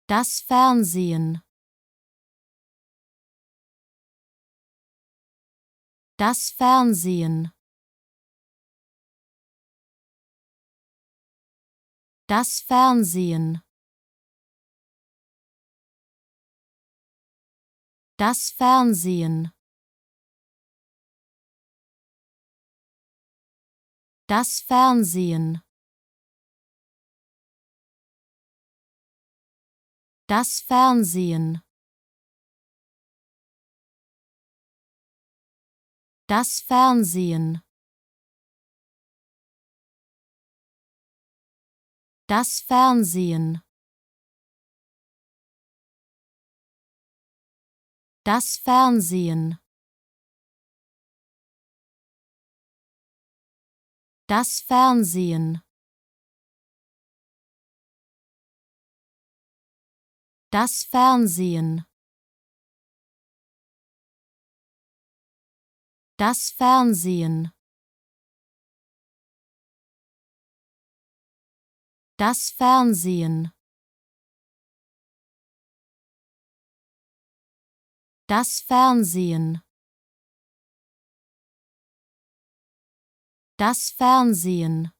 Das Fernsehen. Das Fernsehen. Das Fernsehen. Das Fernsehen. Das Fernsehen. Das Fernsehen. Das Fernsehen. Das Fernsehen. Das Fernsehen. Das Fernsehen. Das Fernsehen. Das Fernsehen. Das Fernsehen. Das Fernsehen. Das Fernsehen.